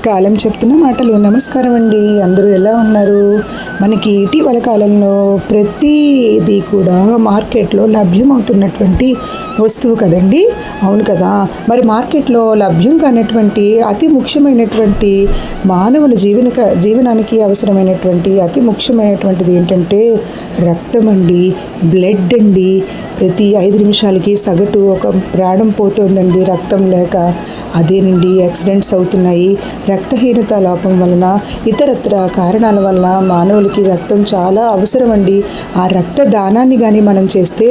కాలం చెప్తున్న మాటలు. నమస్కారం అండి, అందరూ ఎలా ఉన్నారు? మనకి ఇటీవల కాలంలో ప్రతిదీ కూడా మార్కెట్లో లభ్యమవుతున్నటువంటి వస్తువు కదండి. అవును కదా. మరి మార్కెట్లో లభ్యం కానటువంటి అతి ముఖ్యమైనటువంటి మానవుల జీవనానికి అవసరమైనటువంటి అతి ముఖ్యమైనటువంటిది ఏంటంటే రక్తం అండి, బ్లడ్ అండి. ప్రతి 5 నిమిషాలకి సగటు ఒక ప్రాణం పోతుందండి రక్తం లేక. అదేనండి యాక్సిడెంట్స్ అవుతున్నాయి. రక్తహీనత లోపం వలన, ఇతరత్ర కారణాల వలన మానవులకి రక్తం చాలా అవసరం అండి. ఆ రక్త దానాన్ని కానీ మనం చేస్తే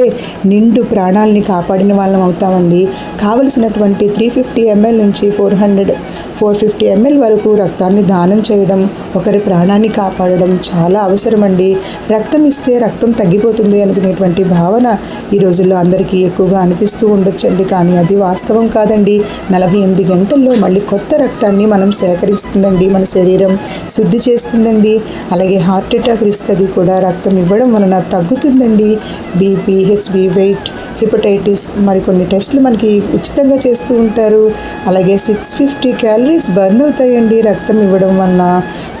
నిండు ప్రాణాలని కాపాడిన వాళ్ళం అవుతామండి. కావలసినటువంటి 350 ml నుంచి 450 ml వరకు రక్తాన్ని దానం చేయడం, ఒకరి ప్రాణాన్ని కాపాడడం చాలా అవసరమండి. రక్తం ఇస్తే రక్తం తగ్గిపోతుంది అనుకునేటువంటి భావన ఈ రోజుల్లో అందరికీ ఎక్కువగా అనిపిస్తూ ఉండొచ్చండి. కానీ అది వాస్తవం కాదండి. 48 గంటల్లో మళ్ళీ కొత్త రక్తాన్ని మనం సేకరిస్తుందండి. మన శరీరం శుద్ధి చేస్తుందండి. అలాగే హార్ట్ అటాక్ రిస్క్ అది కూడా రక్తం ఇవ్వడం వలన తగ్గుతుందండి. బీపీ, హెచ్బీ, వెయిట్, హెపటైటిస్ మరికొన్ని టెస్టులు మనకి ఉచితంగా చేస్తూ ఉంటారు. అలాగే 650 క్యాలరీస్ బర్న్ అవుతాయండి రక్తం ఇవ్వడం వలన.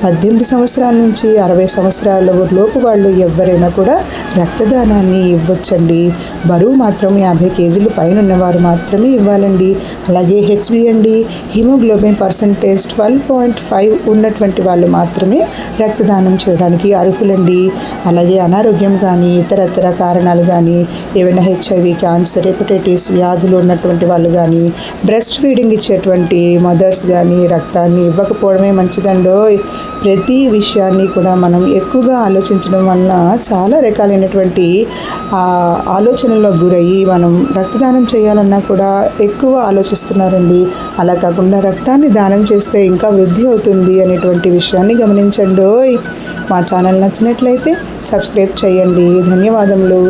18 సంవత్సరాల నుంచి 60 సంవత్సరాల లోపు వాళ్ళు ఎవరైనా కూడా రక్తదానాన్ని ఇవ్వచ్చండి. బరువు మాత్రం 50 కేజీలు పైన ఉన్నవారు మాత్రమే ఇవ్వాలండి. అలాగే హెచ్బీ అండి, హిమోగ్లోబిన్ పర్సంటేజ్ 12.5 ఉన్నటువంటి వాళ్ళు మాత్రమే రక్తదానం చేయడానికి అర్హులండి. అలాగే అనారోగ్యం కానీ, ఇతరత్ర కారణాలు కానీ, ఏవైనా HIV, క్యాన్సర్, హెపటైటిస్ వ్యాధులు ఉన్నటువంటి వాళ్ళు కానీ, బ్రెస్ట్ ఫీడింగ్ ఇచ్చేటువంటి మదర్స్ కానీ రక్తాన్ని ఇవ్వకపోవడమే మంచిదండో. ప్రతి విషయాన్ని కూడా మనం ఎక్కువగా ఆలోచించడం వలన చాలా రకాలైనటువంటి ఆలోచనల్లో గురయ్యి మనం రక్తదానం చేయాలన్నా కూడా ఎక్కువ ఆలోచిస్తున్నారండి. అలా కాకుండా రక్తాన్ని దానం చేస్తే ఇంకా వృద్ధి అవుతుంది అనేటువంటి విషయాన్ని గమనించండి. మా ఛానల్ నచ్చినట్లయితే సబ్స్క్రైబ్ చేయండి. ధన్యవాదములు.